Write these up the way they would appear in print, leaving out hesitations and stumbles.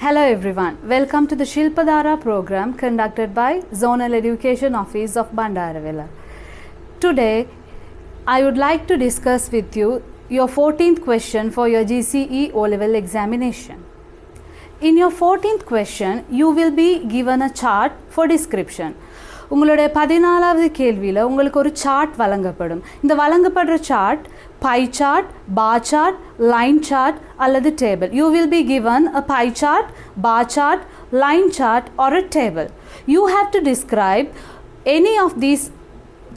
Hello everyone, welcome to the Shilpadhara program conducted by Zonal Education Office of Bandarawela. Today, I would like to discuss with you your 14th question for your G.C.E.O level examination. In your 14th question, you will be given a chart for description. உங்களுடைய 14வது கேள்வியில் உங்களுக்கு ஒரு chart வழங்கப்படும். இந்த வழங்கப்படுற chart pie chart, bar chart, line chart அல்லது table. You will be given a pie chart, bar chart, line chart or a table. You have to describe any of these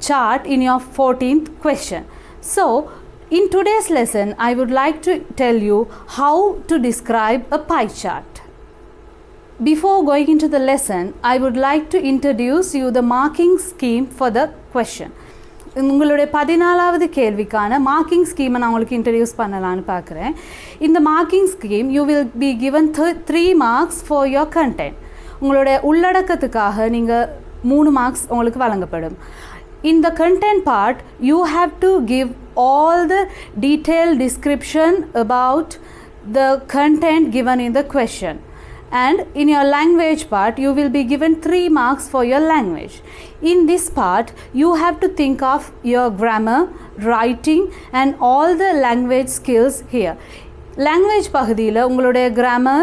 chart in your 14th question. So, in today's lesson, I would like to tell you how to describe a pie chart. Before going into the lesson, I would like to introduce you the marking scheme for the question. உங்களுடைய 14வது கேள்விக்கான marking ஸ்கீமை நான் உங்களுக்கு introduce பண்ணலான்னு பார்க்குறேன். இந்த marking scheme you will be given 3 marks for your content. உங்களுடைய உள்ளடக்கத்துக்காக நீங்கள் 3 மார்க்ஸ் உங்களுக்கு வழங்கப்படும். In the content part, you have to give all the detailed description about the content given in the question. And in your language part, you will be given 3 marks for your language. In this part, you have to think of your grammar, writing and all the language skills here. Language பகுதியில் உங்களுடைய grammar,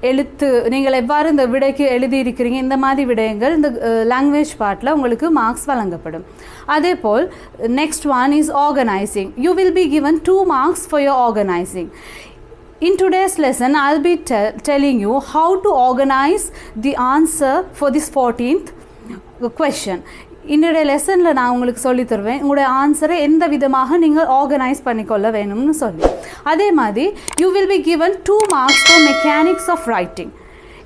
எழுத்து நீங்கள் எவ்வாறு இந்த விடைக்கு எழுதியிருக்கிறீங்க இந்த மாதிரி விடயங்கள் இந்த லாங்குவேஜ் பார்ட்டில் உங்களுக்கு மார்க்ஸ் வழங்கப்படும். அதேபோல் next one is organising. You will be given 2 marks for your organising. In today's lesson, I'll be telling you how to organize the answer for this 14th question. இன்றைய லெசனில் நான் உங்களுக்கு சொல்லித் தருவேன் உங்களுடைய ஆன்சரை எந்த விதமாக நீங்கள் ஆர்கனைஸ் பண்ணிக்கொள்ள வேணும்னு சொல்லி. அதே மாதிரி you will be given 2 marks for mechanics of writing.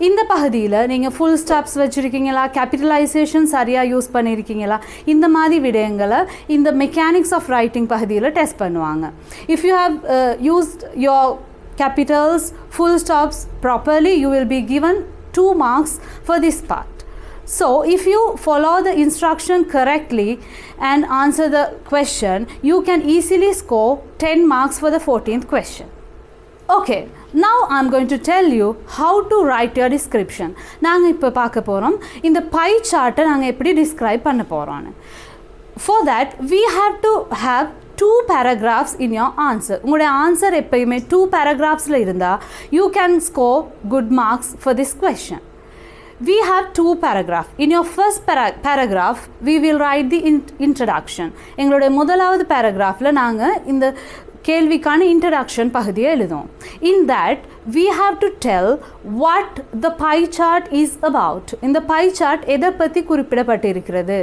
இந்த பகுதியில் நீங்கள் ஃபுல் ஸ்டாப்ஸ் வச்சுருக்கீங்களா, கேபிட்டலைசேஷன் சரியாக யூஸ் பண்ணியிருக்கீங்களா, இந்த மாதிரி விடயங்களை இந்த மெக்கானிக்ஸ் ஆஃப் ரைட்டிங் பகுதியில் டெஸ்ட் பண்ணுவாங்க. If you have used your capitals, full stops properly, you will be given 2 marks for this part. So, if you follow the instruction correctly and answer the question, you can easily score 10 marks for the 14th question. Okay, now I am going to tell you how to write your description. நாங்கள் இப்போ பார்க்க போகிறோம் இந்த pie chart நாங்கள் எப்படி describe பண்ண போகிறோன்னு. For that, we have to have 2 paragraphs in your answer. உங்களுடைய ஆன்சர் எப்பயுமே 2 paragraphsல இருந்தால் you can score good marks for this question. We have 2 paragraphs. In your first paragraph, we will write the introduction. எங்களுடைய முதலாவது paragraphல நாங்கள் இந்த கேள்விக்கான introduction பகுதியை எழுதுவோம். In that, we have to tell what the pie chart is about. இந்த pie chart எதை பற்றி குறிப்பிடப்பட்டிருக்கிறது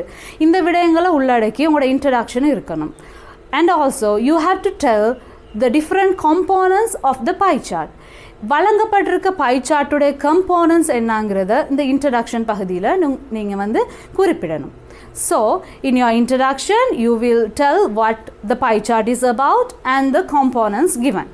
இந்த விடயங்களை உள்ளடக்கி உங்களோட இன்ட்ரடக்ஷன் இருக்கணும். And also, you have to tell the different components of the pie chart. வழங்கப்பட்டிருக்க pie chart உடைய components என்னங்கிறத இந்த introduction பகுதியில் நீங்கள் வந்து குறிப்பிடணும். So, in your introduction, you will tell what the pie chart is about and the components given.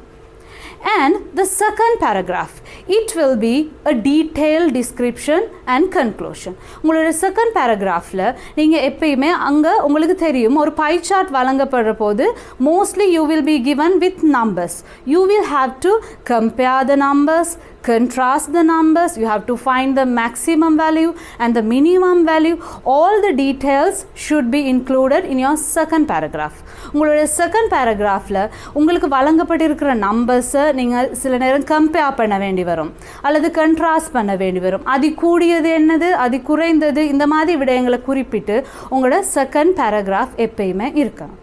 And the second paragraph, it will be a detailed description and conclusion. உங்களுடைய second பேராகிராஃபில் நீங்கள் எப்பயுமே அங்கே உங்களுக்கு தெரியும் ஒரு pie chart வழங்கப்படுற போது mostly you will be given with numbers. You will have to compare the numbers, contrast the numbers, you have to find the maximum value and the minimum value. All the details should be included in your second paragraph. உங்களுடைய second பேராகிராஃபில் உங்களுக்கு வழங்கப்பட்டிருக்கிற நம்பர்ஸை நீங்கள் சில நேரம் compare பண்ண வேண்டி வரும் அல்லது கண்ட்ராஸ்ட் பண்ண வேண்டி வரும். அது கூடியது என்னது, அது குறைந்தது, இந்த மாதிரி விடயங்களை குறிப்பிட்டு உங்களோட செகண்ட் பேராகிராஃப் எப்பயுமே இருக்கணும்.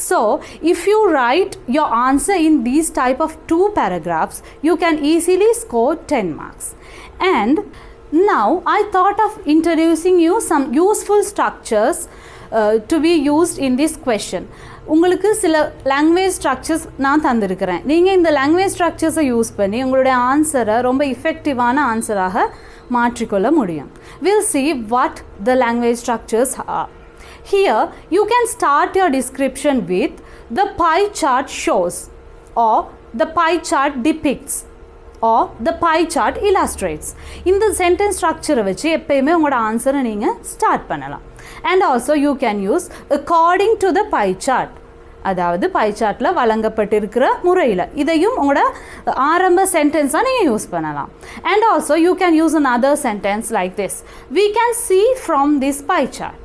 So, if you write your answer in these type of 2 paragraphs, you can easily score 10 marks. And now, I thought of introducing you some useful structures to be used in this question. உங்களுக்கு சில language structures நான் தந்திருக்கிறேன். நீங்கள் இந்த language ஸ்ட்ரக்சர்ஸை use பண்ணி உங்களுடைய ஆன்சரை ரொம்ப இஃபெக்டிவான ஆன்சராக மாற்றிக்கொள்ள முடியும். We'll see what the language structures are. Here, you can start your description with the pie chart shows or the pie chart depicts or the pie chart illustrates. இந்த சென்டென்ஸ் ஸ்ட்ரக்சரை வச்சு எப்பயுமே உங்களோட ஆன்சரை நீங்கள் ஸ்டார்ட் பண்ணலாம். And also you can use according to the pie chart. அதாவது by சார்ட்டில் வழங்கப்பட்டிருக்கிற முறையில் இதையும் உங்களோட ஆரம்ப சென்டென்ஸாக நீங்கள் யூஸ் பண்ணலாம். And also you can use another sentence like this. We can see from this pie chart.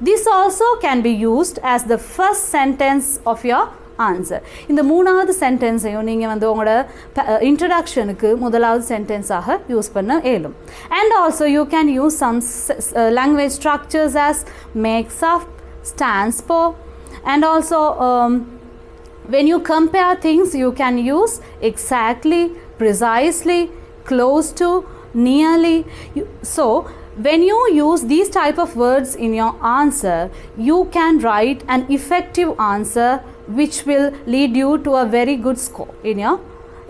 This also can be used as the first sentence of your answer. இந்த மூணாவது சென்டென்ஸையும் நீங்கள் வந்து உங்களோட இன்ட்ரடக்ஷனுக்கு முதலாவது சென்டென்ஸாக யூஸ் பண்ண இயலும். And also you can use some language structures as makes up, stands for. And also when you compare things you can use exactly, precisely, close to, nearly. So when you use these type of words in your answer you can write an effective answer which will lead you to a very good score in your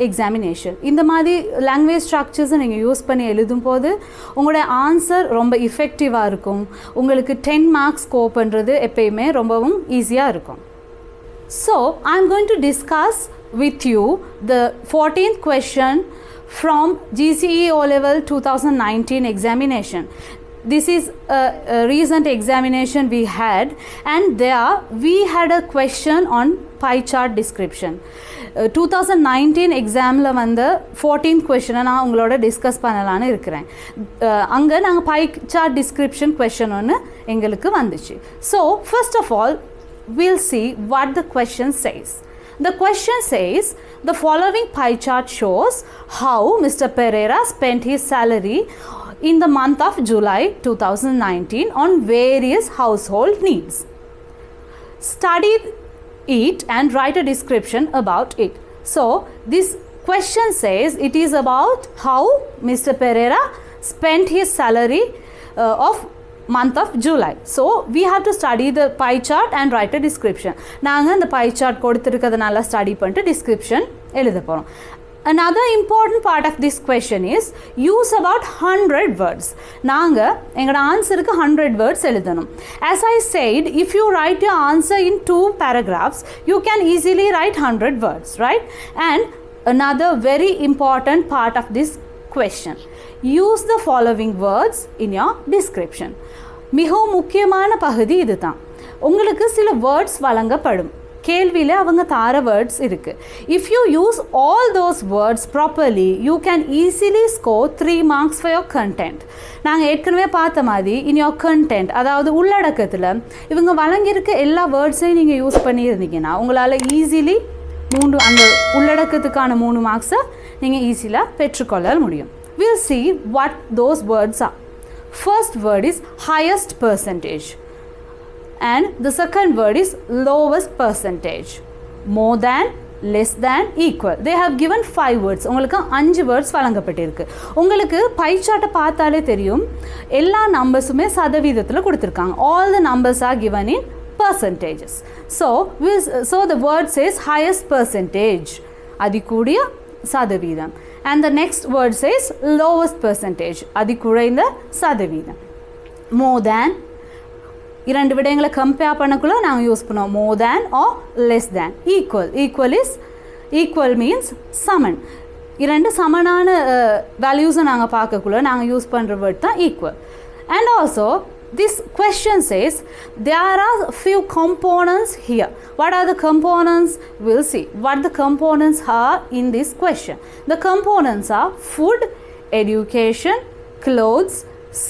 examination. இந்த மாதிரி language ஸ்ட்ரக்சர்ஸை நீங்கள் use பண்ணி எழுதும் போது உங்களோட answer ரொம்ப இஃபெக்டிவாக இருக்கும். உங்களுக்கு 10 மார்க்ஸ் ஸ்கோர் பண்ணுறது எப்பயுமே ரொம்பவும் ஈஸியாக இருக்கும். So I'm going to discuss with you the 14th question from G.C.E.O level 2019 examination. This is a recent examination we had, and there we had a question on pie chart description. 2019 எக்ஸாமில் வந்து 14th கொஷனை நான் உங்களோட discuss பண்ணலான்னு இருக்கிறேன். அங்கே நாங்கள் pie chart description question ஒன்று எங்களுக்கு வந்துச்சு. So first of all we'll see what the question says. The question says, the following pie chart shows how Mr. Pereira spent his salary in the month of July 2019 on various household needs. Study it and write a description about it. So this question says it is about how Mr. Pereira spent his salary of month of July. So we have to study the pie chart and write a description. நாங்கள் இந்த pie chart கொடுத்திருக்கிறத நல்லா study பண்ணிட்டு description எழுத போகிறோம். Another important part of this question is use about 100 words. நாங்கள் எங்களோட ஆன்சருக்கு 100 words எழுதணும். As I said, if you write your answer in 2 paragraphs, you can easily write 100 words, right? And another very important part of this question, use the following words in your description. மிகவும் முக்கியமான பகுதி இதுதான். உங்களுக்கு சில words வழங்கப்படும். கேள்வியில் அவங்க தார வேர்ட்ஸ் இருக்குது. If you use all those words properly you can easily score 3 marks for your content. நாங்கள் ஏற்கனவே பார்த்த மாதிரி இன் யோர் கண்டென்ட், அதாவது உள்ளடக்கத்தில் இவங்க வழங்கியிருக்க எல்லா வேர்ட்ஸையும் நீங்கள் யூஸ் பண்ணியிருந்தீங்கன்னா உங்களால் ஈஸிலி அந்த உள்ளடக்கத்துக்கான 3 மார்க்ஸை நீங்கள் ஈஸியாக பெற்றுக்கொள்ள முடியும். We'll see what those words are. First word is highest percentage and the second word is lowest percentage. More than, less than, equal. They have given 5 words. உங்களுக்கு 5 words வழங்கப்பட்டிருக்கு. உங்களுக்கு பை சார்ட்டை பார்த்தாலே தெரியும் எல்லா நம்பர்ஸுமே சதவீதத்தில் கொடுத்துருக்காங்க. All the numbers are given in percentages. So the word says highest percentage. அதிகூடிய சதவீதம். And the next word says lowest percentage. அது குறைந்த சதவீதம். More than, இரண்டு விடயங்களை கம்பேர் பண்ணக்குள்ள நாங்கள் யூஸ் பண்ணுவோம் more than or less than. Equal means சமன். இரண்டு சமனான வேல்யூஸை நாங்கள் பார்க்கக்குள்ள நாங்கள் யூஸ் பண்ணுற வேர்ட் தான் equal. And also this question says there are few components here. What are the components? We'll see what the components are in this question. The components are food, education, clothes,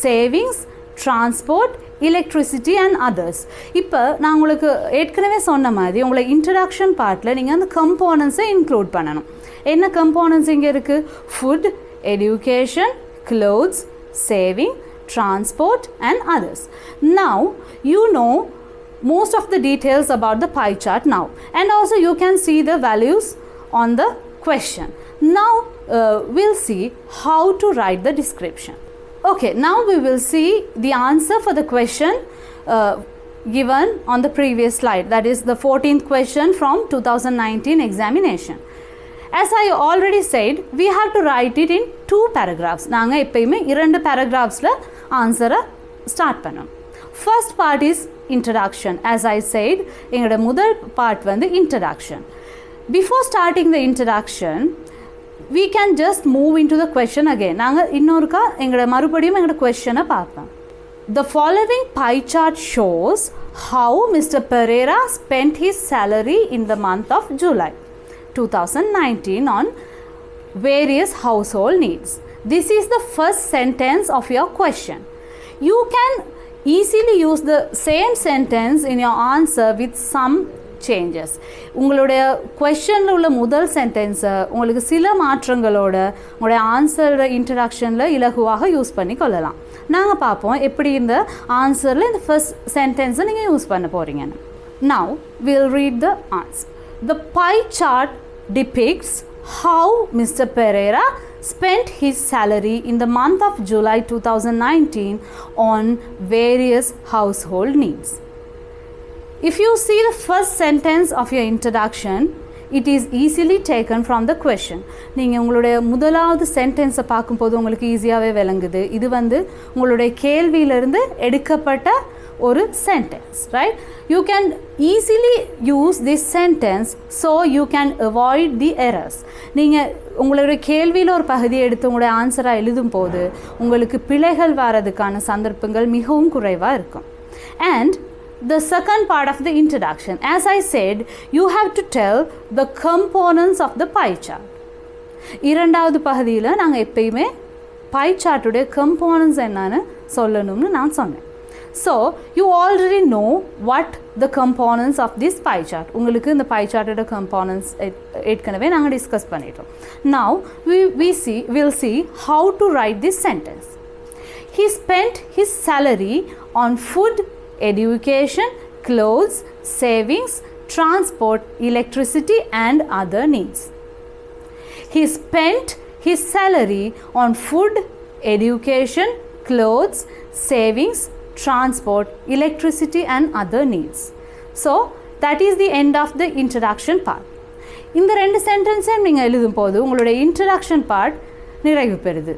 savings, transport, electricity and others. இப்போ நான் உங்களுக்கு ஏற்கனவே சொன்ன மாதிரி உங்களை introduction பார்ட்டில் நீங்கள் அந்த கம்போனன்ட்ஸை இன்க்ளூட் பண்ணணும். என்ன கம்போனன்ட்ஸ் இங்கே இருக்குது? Food, education, clothes, saving, transport and others. Now you know most of the details about the pie chart now, and also you can see the values on the question. Now we'll see how to write the description. Okay, now we will see the answer for the question given on the previous slide, that is the 14th question from 2019 examination. As I already said, we have to write it in 2 paragraphs. நாங்கள் எப்பயுமே 2 paragraphsல ஆன்சரை start பண்ணோம். First part is introduction. As I said, எங்களோட முதல் part வந்து introduction. Before starting the introduction, we can just move into the question again. நாங்கள் இன்னொருக்கா எங்களோட மறுபடியும் எங்களோட questionனை பார்ப்போம். The following pie chart shows how Mr. Pereira spent his salary in the month of July 2019 on various household needs. This is the first sentence of your question. You can easily use the same sentence in your answer with some changes. உங்களுடைய கொஸ்டினில் உள்ள முதல் சென்டென்ஸை உங்களுக்கு சில மாற்றங்களோட உங்களுடைய ஆன்சரோட இன்ட்ரடக்ஷனில் இலகுவாக use பண்ணி கொள்ளலாம். நாங்கள் பார்ப்போம் எப்படி இந்த ஆன்சரில் இந்த ஃபர்ஸ்ட் சென்டென்ஸை நீங்கள் யூஸ் பண்ண போகிறீங்கன்னு. Now we'll read the answer. The pie chart depicts how Mr. Pereira spent his salary in the month of July 2019 on various household needs. If you see the first sentence of your introduction, it is easily taken from the question. நீங்கள் உங்களுடைய முதலாவது சென்டென்ஸை பார்க்கும்போது உங்களுக்கு ஈஸியாகவே விளங்குது. இது உங்களுடைய கேள்வியிலிருந்து எடுக்கப்பட்ட ஒரு sentence, right? You can easily use this sentence so you can avoid the errors. நீங்கள் உங்களுடைய கேள்வியில் ஒரு பகுதியை எடுத்து உங்களுடைய ஆன்சராக எழுதும் போது உங்களுக்கு பிழைகள் வரதுக்கான சந்தர்ப்பங்கள் மிகவும் குறைவாக இருக்கும். And the second part of the introduction, as I said, you have to tell the components of the pie chart. இரண்டாவது பகுதியில் நாங்கள் எப்பயுமே pie chart உடைய components என்னன்னு சொல்லணும்னு நான் சொன்னேன். So you already know what the components of this pie chart. உங்களுக்கு இந்த pie chart உடைய components ஏற்கனவே நாங்கள் டிஸ்கஸ் பண்ணிட்டோம். Now we'll see how to write this sentence. He spent his salary on food, education, clothes, savings, transport, electricity and other needs. He spent his salary on food, education, clothes, savings, transport, electricity and other needs. So that is the end of the introduction part. இந்த ரெண்டு சென்டென்ஸையும் நீங்கள் எழுதும் போது உங்களுடைய introduction part நிறைவு பெறுது.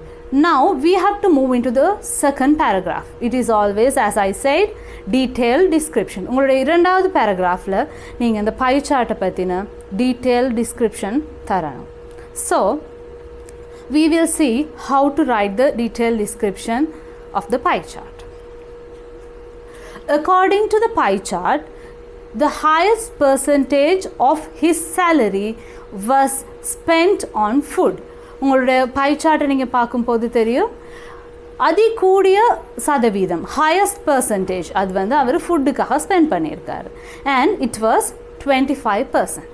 Now we have to move into the second paragraph. It is always, as I said, detailed description. உங்களுடைய இரண்டாவது பேராகிராஃபில் நீங்கள் இந்த pie chart பற்றின detailed description தரணும். So we will see how to write the detailed description of the pie chart. According to the pie chart, the highest percentage of his salary was spent on food. உங்களுடைய pie chart நீங்கள் பார்க்கும்போது தெரியும், அதிகூடிய சதவீதம் highest percentage அது அவர் ஃபுட்டுக்காக spend பண்ணியிருக்காரு. And it was 25%.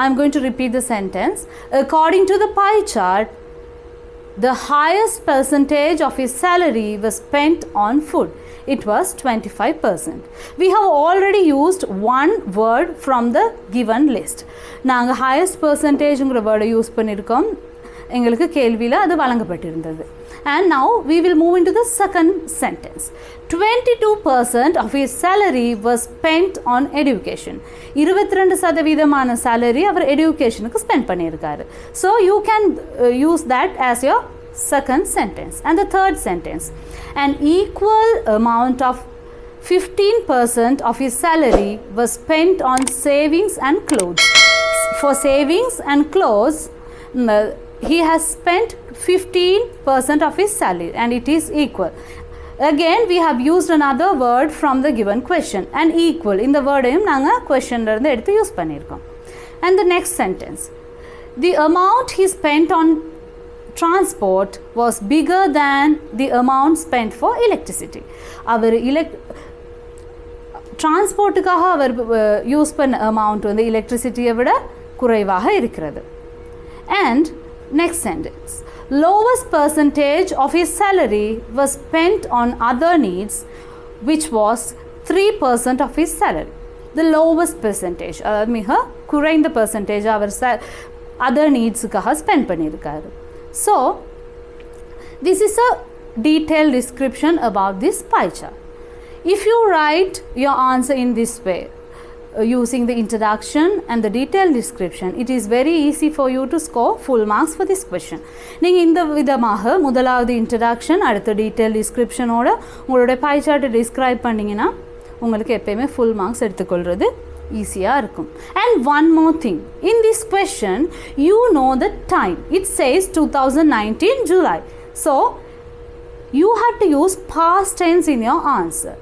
I'm going to repeat the sentence. According to the pie chart, the highest percentage of his salary was spent on food. It was 25%. We have already used one word from the given list. நாங்கள் highest percentageங்கிற வேர்டை use பண்ணியிருக்கோம், எங்களுக்கு கேள்வியில் அது வழங்கப்பட்டிருந்தது. And now we will move into the second sentence. 22% of his salary was spent on education. 22% salary our educationக்கு spend பண்ணியிருக்காரு. So you can use that as your second sentence. And the third sentence, an equal amount of 15% of his salary was spent on savings and clothes. For savings and clothes, he has spent 15% of his salary and it is equal. Again we have used another word from the given question, and equal in the word நாங்கள் questionல இருந்து எடுத்து use பண்ணியிருக்கோம். And the next sentence, the amount he spent on transport was bigger than the amount spent for electricity. அவர் டிரான்ஸ்போர்ட்டுக்காக அவர் use பண்ண amount எலக்ட்ரிசிட்டியை விட குறைவாக இருக்கிறது. And next sentence, lowest percentage of his salary was spent on other needs, which was 3% of his salary. The lowest percentage, அதாவது மிக குறைந்த percentage அவர் other needsக்காக spend பண்ணியிருக்காரு. So this is a detailed description about this pie chart. If you write your answer in this way, using the introduction and the detailed description, it is very easy for you to score full marks for this question. நீங்கள் இந்த விதமாக முதலாவது introduction அடுத்த detailed description ஓட உங்களுடைய pie chart describe பண்ணிங்கன்னா உங்களுக்கு எப்பயுமே full marks எடுத்துக்கொள்வது ஈஸியாக இருக்கும். And one more thing, in this question you know the time. It says 2019 July. So you have to use past tense in your answer.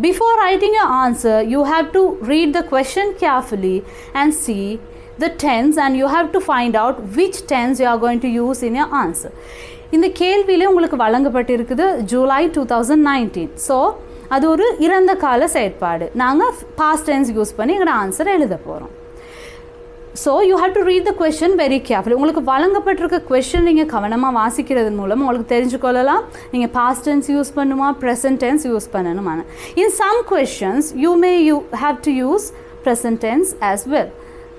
Before writing your answer, you have to read the question carefully and see the tense, and you have to find out which tense you are going to use in your answer. இந்த கேள்வியிலே உங்களுக்கு வழங்கப்பட்டிருக்குது July 2019. So அது ஒரு இறந்த கால செயற்பாடு. நாங்கள் past tense use பண்ணி எங்களோட ஆன்சரை எழுத போகிறோம். So you have to read the question very carefully. உங்களுக்கு வழங்கப்பட்டிருக்க கொஷின் நீங்கள் கவனமாக வாசிக்கிறது மூலம் உங்களுக்கு தெரிஞ்சுக்கொள்ளலாம் நீங்கள் பாஸ்ட் டென்ஸ் யூஸ் பண்ணுமா ப்ரெசன்ட் டென்ஸ் யூஸ் பண்ணணுமான. In some questions you have to use present tense as well.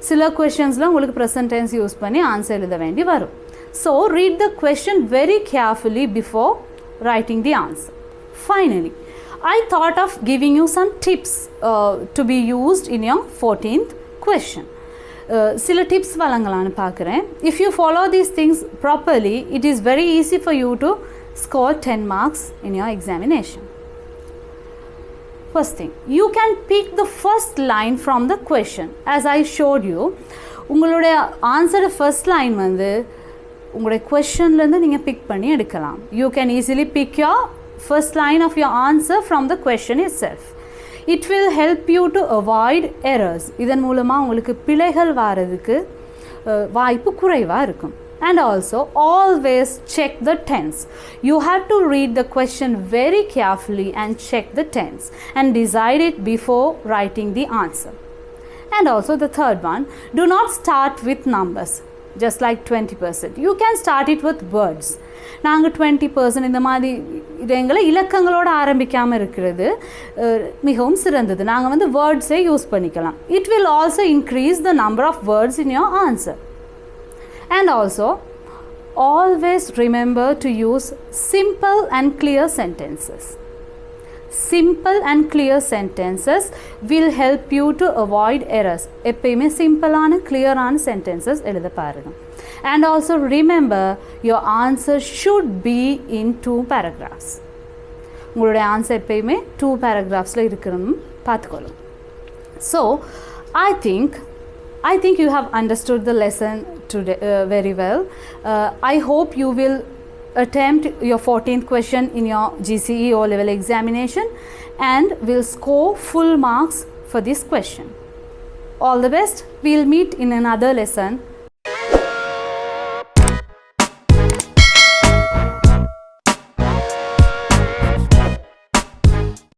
சில கொஷின்ஸில் உங்களுக்கு ப்ரெசன்ட் டென்ஸ் யூஸ் பண்ணி ஆன்சர் எழுத வேண்டி வரும். So read the question very carefully before writing the answer. Finally, I thought of giving you some tips to be used in your 14th question. சில tips வழங்கலான்னு பார்க்குறேன். If you follow these things properly, it is very easy for you to score 10 marks in your examination. First thing, you can pick the first line from the question. As I showed you, உங்களுடைய answer first line வந்து உங்களுடைய கொஷன்லேருந்து நீங்கள் pick பண்ணி எடுக்கலாம். You can easily pick your first line of your answer from the question itself. It will help you to avoid errors. இதன் மூலமாக உங்களுக்கு பிழைகள் வாரதுக்கு வாய்ப்பு குறைவாக இருக்கும். And also always check the tense. You have to read the question very carefully and check the tense and decide it before writing the answer. And also the third one, do not start with numbers. Just like 20%. You can start it with words. நாங்கள் 20% இந்த மாதிரி இதங்களை இலக்கங்களோடு ஆரம்பிக்காமல் இருக்கிறது மிகவும் சிறந்தது. நாங்கள் வந்து வேர்ட்ஸே use பண்ணிக்கலாம். It will also increase the number of words in your answer. And also, always remember to use simple and clear sentences. Simple and clear sentences will help you to avoid errors. எப்பயுமே சிம்பிளான கிளியரான sentences எழுத பாருங்க. And also remember, your answer should be in 2 paragraphs. உங்களுடைய answer எப்பயுமே 2 paragraphsல இருக்கணும் பார்த்துக்கொள்ளும். So, I think you have understood the lesson today very well. I hope you will attempt your 14th question in your G.C.E.O level examination and will score full marks for this question. All the best. We'll meet in another lesson.